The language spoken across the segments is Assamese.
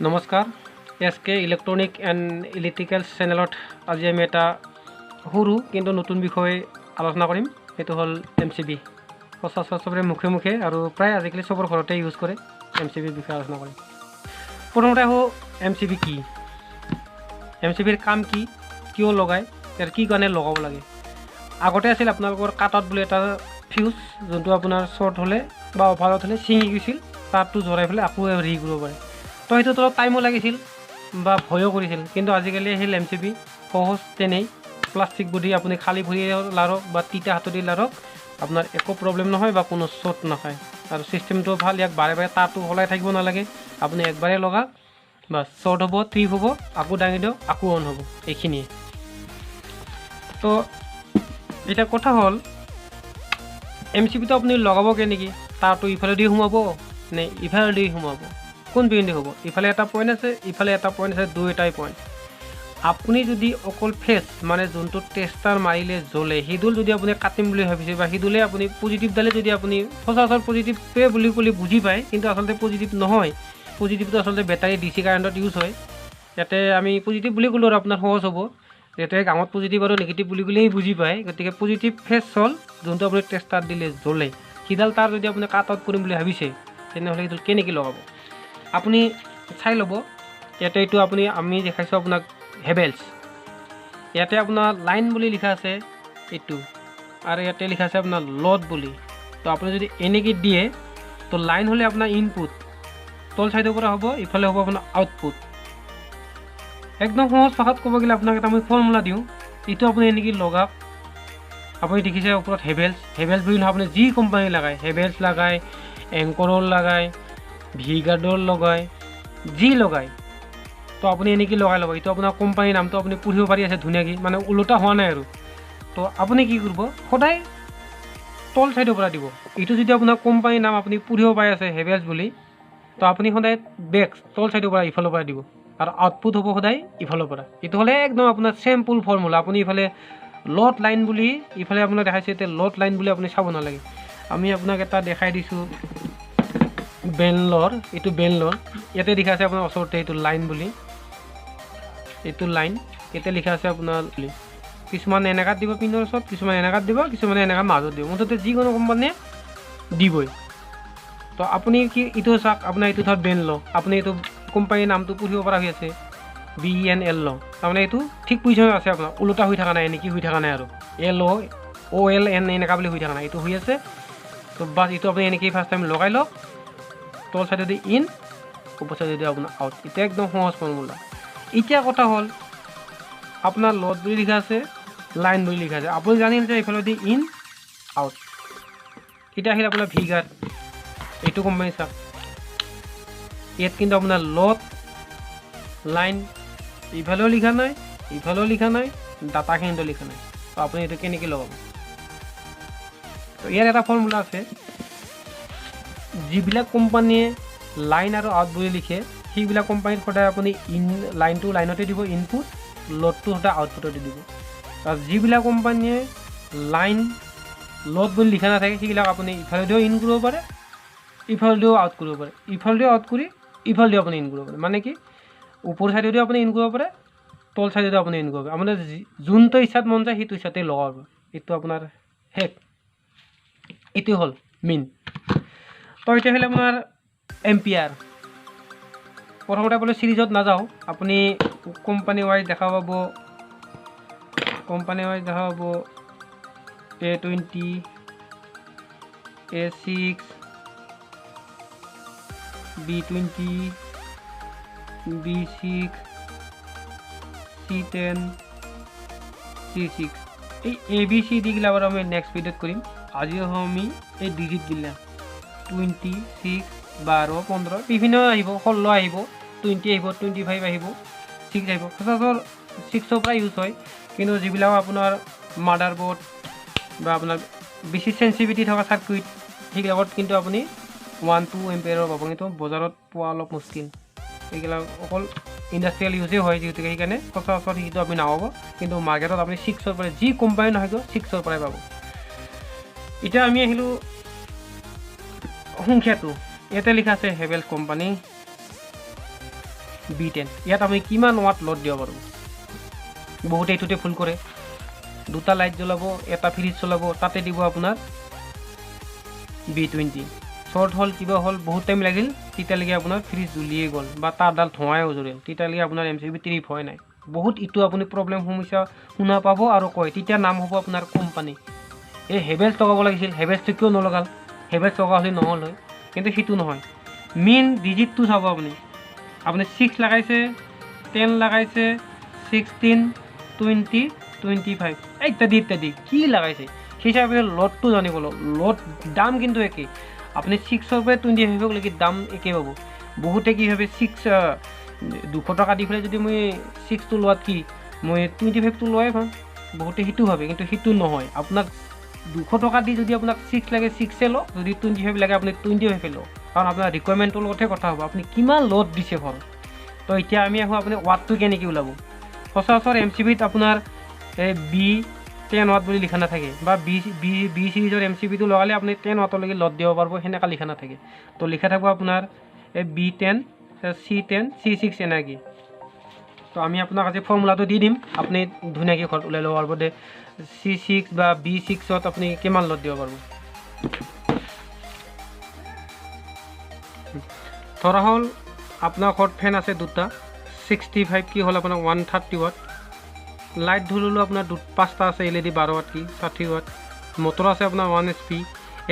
নমস্কাৰ এছ.কে. ইলেক্ট্ৰনিক এণ্ড ইলেক্ট্ৰিকেল চেনেলত আজি আমি এটা সৰু কিন্তু নতুন বিষয় আলোচনা কৰিম। সেইটো হ'ল MCB। সচৰাচৰ চবৰে মুখে মুখে আৰু প্ৰায় আজিকালি চবৰ ঘৰতে ইউজ কৰে। MCB বিষয়ে আলোচনা কৰিম। প্ৰথমতে আহোঁ MCB কি? MCBৰ কাম কি, কিয় লগায়, ইয়াৰ কি কাৰণে লগাব লাগে। আগতে আছিল আপোনালোকৰ কাটত বুলি এটা ফিউজ, যোনটো আপোনাৰ শ্বৰ্ট হ'লে বা অভাৰত হ'লে ছিঙি গৈছিল, তাতটো জৰাই পেলাই আকৌ ৰি কৰিব পাৰে। তো সেইটোত অলপ টাইমো লাগিছিল বা ভয়ো কৰিছিল, কিন্তু আজিকালি আহিল MCB সহজ তেনেই। প্লাষ্টিক বডি আপুনি খালী ভৰি লাৰক বা তিতা হাতদি লাৰক, আপোনাৰ একো প্ৰব্লেম নহয় বা কোনো শ্বৰ্ট নাখায়। আৰু ছিষ্টেমটো ভাল, ইয়াক বাৰে বাৰে তাৰটো সলাই থাকিব নালাগে। আপুনি একবাৰে লগাওক, বা শ্বৰ্ট হ'ব, ট্ৰিপ হ'ব, আকৌ দাঙি দিয়ক, আকৌ অন হ'ব, এইখিনিয়ে। তো এতিয়া কথা হ'ল MCBটো আপুনি লগাব কেনেকৈ? তাৰটো ইফালেদি সোমাব নে ইফালেদি সোমাব? কোন পিনেদি হ'ব? ইফালে এটা পইণ্ট আছে, ইফালে এটা পইণ্ট আছে, দুয়োটাই পইণ্ট। আপুনি যদি অকল ফেচ মানে যোনটো টেষ্টাৰ মাৰিলে জ্বলে, সেইডাল যদি আপুনি কাটিম বুলি ভাবিছে বা সেইডালে আপুনি পজিটিভডালে যদি আপুনি সচৰাচৰ পজিটিভটোৱে বুলি ক'লে বুজি পায়, কিন্তু আচলতে পজিটিভ নহয়। পজিটিভটো আচলতে বেটাৰী DC কাৰেণ্টত ইউজ হয়। ইয়াতে আমি পজিটিভ বুলি ক'লোঁ আৰু আপোনাৰ সহজ হ'ব। যিহেতুকে গাঁৱত পজিটিভ আৰু নিগেটিভ বুলি ক'লেই বুজি পায়, গতিকে পজিটিভ ফেচ হ'ল যোনটো আপুনি টেষ্টাৰ দিলে জ্বলে। সিডাল তাৰ যদি আপুনি কাট আউট কৰিম বুলি ভাবিছে, তেনেহ'লে সেইডাল কেনেকৈ লগাব আপুনি চাই ল'ব। ইয়াতে এইটো আমি দেখাইছোঁ আপোনাক হেভেলছ। ইয়াতে আপোনাৰ লাইন বুলি লিখা আছে এইটো, আৰু ইয়াতে লিখা আছে আপোনাৰ লড বুলি। তো আপুনি যদি এনেকৈ দিয়ে, তো লাইন হ'লে আপোনাৰ ইনপুট, তল চাইডৰ পৰা হ'ব, ইফালে হ'ব আপোনাৰ আউটপুট। একদম সহজ ভাষাত ক'ব গ'লে আপোনাক এটা মই ফৰ্মুলা দিওঁ, এইটো আপুনি এনেকৈ লগাওক। আপুনি দেখিছে ওপৰত হেভেলছ বুলি নহয়, আপুনি যি কোম্পানী লগায়, হেভেলছ লগায়, এংকৰৰ লগায়, ভিগাৰ্ডৰ লগায়, যি লগায়, তো আপুনি এনেকৈ লগাই ল'ব। এইটো আপোনাৰ কোম্পানীৰ নামটো আপুনি পঢ়িব পাৰি আছে ধুনীয়াকৈ, মানে ওলোটা হোৱা নাই আৰু। তো আপুনি কি কৰিব, সদায় তল চাইডৰ পৰা দিব। এইটো যদি আপোনাৰ কোম্পানীৰ নাম আপুনি পঢ়িব পাই আছে হেভেলছ বুলি, তো আপুনি সদায় তল চাইডৰ পৰা ইফালৰ পৰা দিব, আৰু আউটপুট হ'ব সদায় ইফালৰ পৰা। এইটো হ'লে একদম আপোনাৰ চিম্পুল ফৰ্মুলা। আপুনি ইফালে লড লাইন বুলি ইফালে আপোনাক দেখাইছে, এতিয়া লড লাইন বুলি আপুনি চাব নালাগে। আমি আপোনাক এটা দেখাই দিছোঁ বেংলৰ, এইটো বেংলৰ। ইয়াতে লিখা আছে আপোনাৰ ওচৰতে এইটো লাইন বুলি, এইটো লাইন। ইয়াতে লিখা আছে আপোনাৰ, কিছুমান এনেকাত দিব পিনৰ ওচৰত, কিছুমান এনেকাত দিব, কিছুমানে এনেকা মাজত দিব, মুঠতে যিকোনো কোম্পানীয়ে দিবই। তো আপুনি কি এইটো চাওক, আপোনাৰ এইটো ধৰক বেংল, আপুনি এইটো কোম্পানীৰ নামটো পঢ়িব পৰা হৈ আছে, BENL। তাৰমানে এইটো ঠিক পজিশ্যনত আছে, আপোনাৰ ওলোটা হৈ থকা নাই, এনেকৈ হৈ থকা নাই আৰু LOLN এনেকা বুলি হৈ থকা নাই, এইটো হৈ আছে। তো বাছ এইটো আপুনি এনেকৈ ফাৰ্ষ্ট টাইম লগাই লওক, তল চাইডেদি ইন, ওপৰ চাইডেদি আপোনাৰ আউট। এতিয়া একদম সহজ ফৰ্মুলা। এতিয়া কথা হ'ল আপোনাৰ লড বুলি লিখা আছে, লাইন বুলি লিখা আছে, আপুনি জানিল যে এইফালেদি ইন আউট। এতিয়া আহিল আপোনাৰ ভিগাৰ, এইটো কোম্পানী চাওক, ইয়াত কিন্তু আপোনাৰ লড লাইন ইফালেও লিখা নাই, ইফালেও লিখা নাই, ডাটাখিনিতো লিখা নাই। তো আপুনি এইটো কেনেকৈ লগাব? তো ইয়াৰ এটা ফৰ্মুলা আছে, যিবিলাক কোম্পানীয়ে লাইন আৰু আউট বুলি লিখে, সেইবিলাক কোম্পানীত সদায় আপুনি লাইনটো লাইনতে দিব, ইনপুট, লডটো সদায় আউটপুটতে দিব। আৰু যিবিলাক কোম্পানীয়ে লাইন লড বুলি লিখা নাথাকে, সেইবিলাক আপুনি ইফালেদিও ইন কৰিব পাৰে, ইফালেদিও আউট কৰিব পাৰে, ইফালেদিও আউট কৰি ইফালেদিও আপুনি ইন কৰিব পাৰে। মানে কি, ওপৰ চাইডেদিও আপুনি ইন কৰিব পাৰে, তল চাইডেদিও আপুনি ইন কৰিব পাৰে। আপোনাৰ যোনটো ইচ্ছাত মন যায় সেইটো ইচ্ছাতে লগাব। এইটো আপোনাৰ শেষ, এইটো হ'ল মেইন। তো এতিয়া হ'লে আপোনাৰ এম্পিয়াৰ। প্ৰথমতে বোলে চিৰিজত নাযাওঁ, আপুনি কোম্পানী ৱাইজ দেখা পাব, A20, A6, B20, B6, C10, C6। এই ABCD গিলা বাৰু আমি নেক্সট ভিডিঅ'ত কৰিম। আজি আমি এই ডিজিট গিলা 26, 12, 15 বিভিন্ন আহিব, 16 আহিব, 20 আহিব, 25 আহিব, 6 আহিব। সচৰাচৰ 6ৰ পৰা ইউজ হয়, কিন্তু যিবিলাক আপোনাৰ মাডাৰ বৰ্ড বা আপোনাৰ বেছি চেঞ্চিটিভিটি থকা চাৰ্কিট, সেইবিলাকত কিন্তু আপুনি 1-2 এম্পিয়াৰৰ পাব, কিন্তু বজাৰত পোৱা অলপ মুস্কিল। এইবিলাক অকল ইণ্ডাষ্ট্ৰিয়েল ইউজেই হয়, যিহেতুকে সেইকাৰণে সচৰাচৰ সেইটো আপুনি নাপাব, কিন্তু মাৰ্কেটত আপুনি 6ৰ পৰা যি কোম্পানী নহয় 6ৰ পৰাই পাব। এতিয়া আমি আহিলোঁ সংখ্যাটো, ইয়াতে লিখা আছে হেভেলছ কোম্পানী, B10 ইয়াত আপুনি কিমান ওৱাট লোড দিব পাৰোঁ বহুতে এইটোতে ফুল কৰে দুটা লাইট জ্বলাব এটা ফ্ৰিজ চলাব তাতে দিব আপোনাৰ B20 শ্বৰ্ট হ'ল কিবা হ'ল বহুত টাইম লাগিল তেতিয়ালৈকে আপোনাৰ ফ্ৰিজ জ্বলিয়ে গ'ল বা তাৰডাল ধোঁৱাইও জ্বলিল তেতিয়ালৈকে আপোনাৰ MCB ট্ৰিপ হয় নাই বহুত ইটো আপুনি প্ৰব্লেম সমস্যা শুনা পাব আৰু কয় তেতিয়া নাম হ'ব আপোনাৰ কোম্পানী এই হেভেলছ লগাব লাগিছিল হেভেলছটো কিয় নলগাল হেভেলছ লগা হ'লে নহ'ল হয় কিন্তু সেইটো নহয় মেইন ডিজিটটো চাব আপুনি 6 লাগাইছে 10 লাগাইছে 16 20 25 ইত্যাদি ইত্যাদি কি লাগাইছে সেই হিচাপে লটটো জানিব লট দাম কিন্তু একেই আপুনি 6ৰ পৰা 25 লৈকে দাম একেই পাব বহুতে কি ভাবে 6 200 টকা দি পেলাই যদি মই 6টো লোৱাত কি মই 25টো লোৱাই পাম বহুতে সেইটো ভাবে কিন্তু সেইটো নহয় আপোনাক 200 টকা দি যদি আপোনাক 6 লাগে 6 এ লওক যদি 25 লাগে আপুনি 25 লওক কাৰণ আপোনাৰ ৰিকোয়াৰমেন্টৰ লগতে কথা হ'ব আপুনি কিমান লোড দিছে ঘৰত তো এতিয়া আমি আহো আপুনি ওয়াটটো কেনেকৈ ওলাব সচৰাচৰ MCBত আপোনাৰ B10 ওয়াট বুলি লিখা নাথাকে বা B সিৰিজৰ MCBটো লগালে আপুনি 10 ওয়াটলৈকে লোড দিব পাৰিব সেনেকা লিখা নাথাকে তো লিখা থাকিব আপোনাৰ B10 C10 C6 এনেকৈ তো আমি আপোনাক আজি ফৰ্মুলাটো দি দিম আপুনি ধুনীয়াকৈ ঘৰত ওলাই ল'ব পাৰিব দে C6 বা B6ত আপুনি কিমান লোড দিব পাৰিব ধৰা হ'ল আপোনাৰ ঘৰত ফেন আছে দুটা 65 কি হ'ল আপোনাৰ 130 ওয়াট লাইট ধুললো আপোনাৰ পাঁচটা আছে LED 12 ওয়াট কি 30 ওয়াট মটৰ আছে আপোনাৰ 1 HP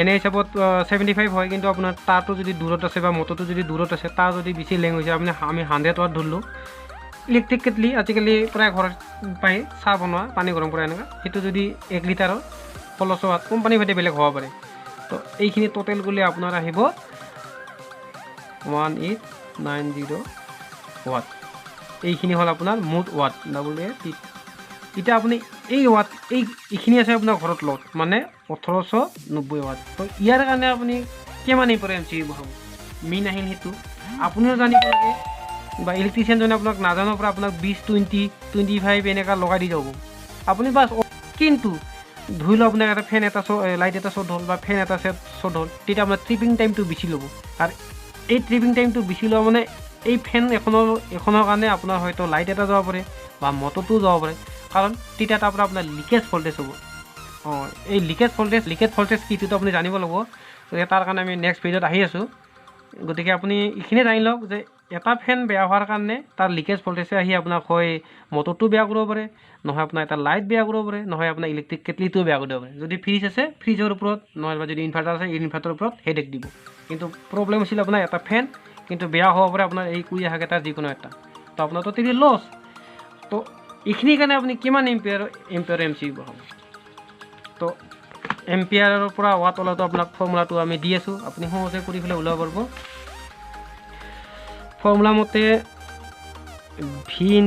এনে হিচাপত 75 হয় কিন্তু আপোনাৰ তাৰটো যদি দূৰত আছে বা মটৰটো যদি দূৰত আছে তাৰ যদি বেছি লেং হৈছে আমি 100 ওয়াট ধুললো ইলেক্ট্ৰিক কেটলি আজিকালি প্ৰায় ঘৰত পায় চাহ বনোৱা পানী গৰম কৰা এনেকা সেইটো যদি 1 লিটাৰৰ 16 ওয়াট কোম্পানী ভেদে বেলেগ হ'ব পাৰে তো এইখিনি টোটেল গলে আপোনাৰ আহিব 1890 ওয়াট এইখিনি হ'ল আপোনাৰ মুঠ ওয়াট WA এটা আপুনি এই ওয়াট এইখিনি আছে আপোনাৰ ঘৰত লোড মানে 1890 ওয়াট তো ইয়াৰ কাৰণে আপুনি কিমান ইম্পৰ MCB বহাব মেইন আহিল হেতু আপুনিও জানিব লাগে বা ইলেক্ট্ৰিচিয়ান জনে আপোনাক নাজানৰ পৰা আপোনাক 20 20 25 এনেকা লগাই দি যাব আপুনি বাস কিন্তু ধুই ল আপোনাক এটা ফেন এটা লাইট এটা শ্বৰ্ট হ'ল বা ফেন এটা শ্বৰ্ট হ'ল তেতিয়া আপোনাৰ ট্ৰিপিং টাইমটো বেছি ল'ব আৰু এই ট্ৰিপিং টাইমটো বেছি লোৱা মানে এই ফেন এখনৰ কাৰণে আপোনাৰ হয়তো লাইট এটা যাব পাৰে বা মটৰটো যাব পাৰে কাৰণ তেতিয়া তাৰ পৰা আপোনাৰ লিকেজ ভল্টেজ হ'ব এই লিকেজ ভল্টেজ কিটো আপুনি জানিব লাগিব তাৰ কাৰণে আমি নেক্সট ভিডিঅ'ত আহি আছোঁ গতিকে আপুনি এইখিনি জানি লওক যে এটা ফেন বেয়া হোৱাৰ কাৰণে তাৰ লিকেজ ভল্টেজে আহি আপোনাক হয় মটৰটো বেয়া কৰিব পাৰে নহয় আপোনাৰ এটা লাইট বেয়া কৰিব পাৰে নহয় আপোনাৰ ইলেক্ট্ৰিক কেটলিটো বেয়া কৰিব পাৰে যদি ফ্ৰিজ আছে ফ্ৰিজৰ ওপৰত নহয় যদি ইনভাৰ্টাৰ আছে ইনভাৰ্টাৰৰ ওপৰত হেডেক দিব কিন্তু প্ৰব্লেম আছিল আপোনাৰ এটা ফেন কিন্তু বেয়া হ'ব পাৰে আপোনাৰ এই কুই হাকেটাৰ যিকোনো এটা তো আপোনাৰ তো তেতিয়া লছ তো এইখিনি কাৰণে আপুনি কিমান এম্পিয়াৰ MCB বহাব তো এম্পিয়াৰৰ পৰা ওৱাট ওলাটো আপোনাক ফৰ্মুলাটো আমি দি আছোঁ আপুনি সহজে কৰি পেলাই ওলাব পাৰিব ফৰ্মুলা মতে V ×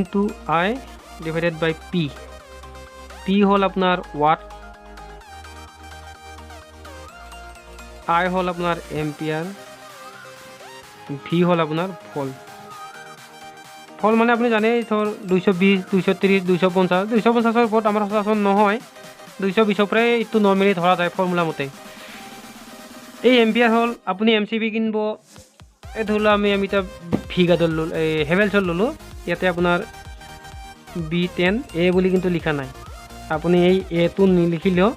I divided by P হ'ল আপোনাৰ ওৱাট I হ'ল আপোনাৰ এম্পিয়াৰ V হ'ল আপোনাৰ ভল্ট মানে আপুনি জানে ধৰ 220 230 250 250ৰ ওপৰত আমাৰ সচৰাচৰ নহয় 220ৰ পৰাই এইটো নৰ্মেলি ধৰা যায় ফৰ্মুলা মতে এই এম্পিয়াৰ হ'ল আপুনি MCB কিনিব এই ধৰি লওক আমি এতিয়া ভিগাডল ল'লোঁ এই হেভেলছৰ ল'লোঁ ইয়াতে আপোনাৰ B10 A বুলি কিন্তু লিখা নাই আপুনি এই এটো নিলিখিলেও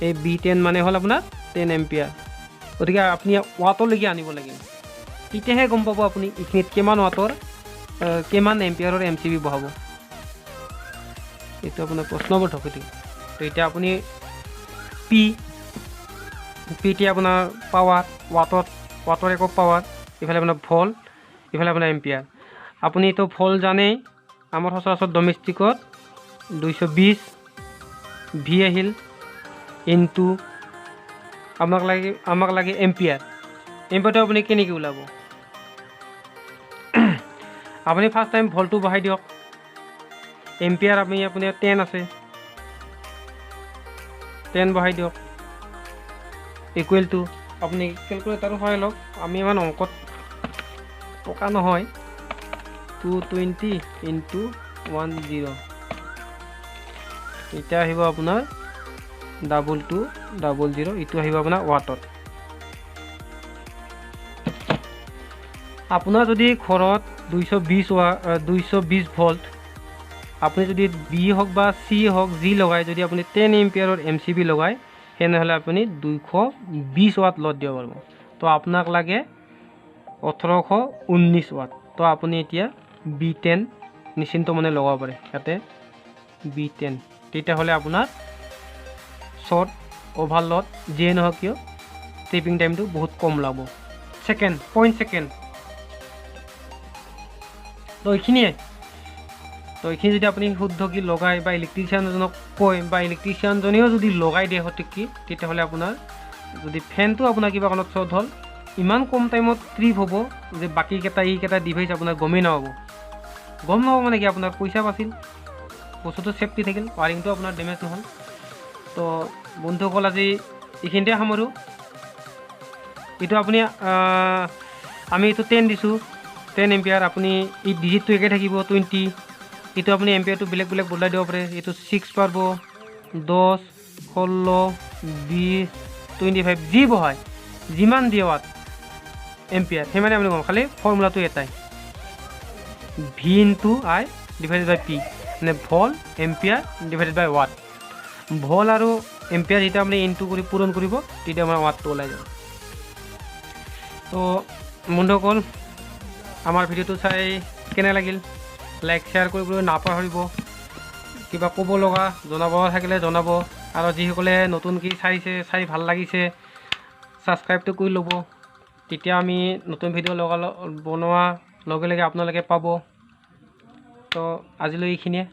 এই B10 মানে হ'ল আপোনাৰ 10 এম্পিয়াৰ গতিকে আপুনি ওৱাটলৈকে আনিব লাগে তেতিয়াহে গম পাব আপুনি এইখিনিত কিমান ওৱাটৰ কিমান এম্পিয়াৰৰ MCB বহাব এইটো আপোনাৰ প্ৰশ্নবোধক সেইটো তো এতিয়া আপুনি পিটি আপোনাৰ পাৱাৰ ওৱাটৰ একো পাৱাৰ ইফালে আপোনাৰ ভল্ট ইফালে আপোনাৰ এম্পিয়াৰ আপুনি তো ভল্ট জানেই আমাৰ সচৰাচৰ ডমেষ্টিকত 220 V আহিল ইনটু আমাক লাগে এম্পিয়াৰটো আপুনি কেনেকৈ ওলাব আপুনি ফাৰ্ষ্ট টাইম ভল্টটো বহাই দিয়ক এম্পিয়াৰ আপুনি 10 আছে 10 বহাই দিয়ক ইকুৱেল টু আপুনি কেলকুলেটাৰো হয় লওক আমি ইমান অংকত টকা নহয় 220 × 10 এতিয়া আহিব আপোনাৰ 2200 এইটো আহিব আপোনাৰ ওৱাটত আপোনাৰ যদি ঘৰত 220 ভল্ট আপুনি যদি বি হওক বা চি হওক যি লগায়, যদি আপুনি 10 এম্পিয়াৰৰ MCB লগায়, তেনেহ'লে আপুনি 220 ৱাট লোড দিব পাৰিব। তো আপোনাক লাগে 1819 ৱাট। তো আপুনি এতিয়া B10 নিশ্চিন্ত মানে লগাব পাৰে ইয়াতে B10। তেতিয়াহ'লে আপোনাৰ শ্বৰ্ট অভাৰলোড যিয়ে নহওক কিয় ট্ৰিপিং টাইমটো বহুত কম লাগব, 0.7 ছেকেণ্ড। তো এইখিনিয়ে। তো এইখিনি যদি আপুনি শুদ্ধকৈ লগাই বা ইলেক্ট্ৰিচিয়ানজনক কয় বা ইলেক্ট্ৰিচিয়ানজনেও যদি লগাই দিয়ে সঠিককৈ, তেতিয়াহ'লে আপোনাৰ যদি ফেনটো আপোনাৰ কিবা কাৰণত শ্বৰ্ট হ'ল, ইমান কম টাইমত ট্ৰিপ হ'ব যে বাকীকেইটা এইকেইটা ডিভাইচ আপোনাৰ গমেই নাপাব। গম নাপাব মানে কি, আপোনাৰ পইচা বাচিল, বস্তুটো ছেফটি থাকিল, ৱাৰিংটো আপোনাৰ ডেমেজ নহ'ল। তো বন্ধুসকল আজি এইখিনিতে সামৰোঁ। এইটো আপুনি আমি এইটো 10 দিছোঁ, 10 এম্পিয়াৰ। আপুনি এই ডিজিটটো একে থাকিব 20। এইটো আপুনি এম্পিয়াৰটো বেলেগ বেলেগ বদলাই দিব পাৰে। এইটো 6 পাৰিব, 10, 16, 20, 25 যি বহায়, যিমান দিয়ে ৱাট এম্পিয়াৰ সিমানে আপুনি গম। খালি ফৰ্মুলাটো এটাই, V/I ডিভাইডেড বাই P, মানে ভল এম্পিয়াৰ ডিভাইডেড বাই ৱাট। ভল আৰু এম্পিয়াৰ যেতিয়া আপুনি ইনটু কৰি পূৰণ কৰিব, তেতিয়া আমাৰ ৱাটটো ওলাই যাব। তো বন্ধুসকল, আমাৰ ভিডিঅ'টো চাই কেনে লাগিল, লাইক শ্বেয়াৰ কৰিবলৈ নাপাহৰিব। কিবা ক'ব লগা জনাব থাকিলে জনাব, আৰু যিসকলে নতুনকৈ চাই ভাল লাগিছে ছাবস্ক্ৰাইবটো কৰি ল'ব। তেতিয়া আমি নতুন ভিডিঅ' বনোৱা লগে লগে আপোনালোকে পাব। তো আজিলৈ এইখিনিয়ে।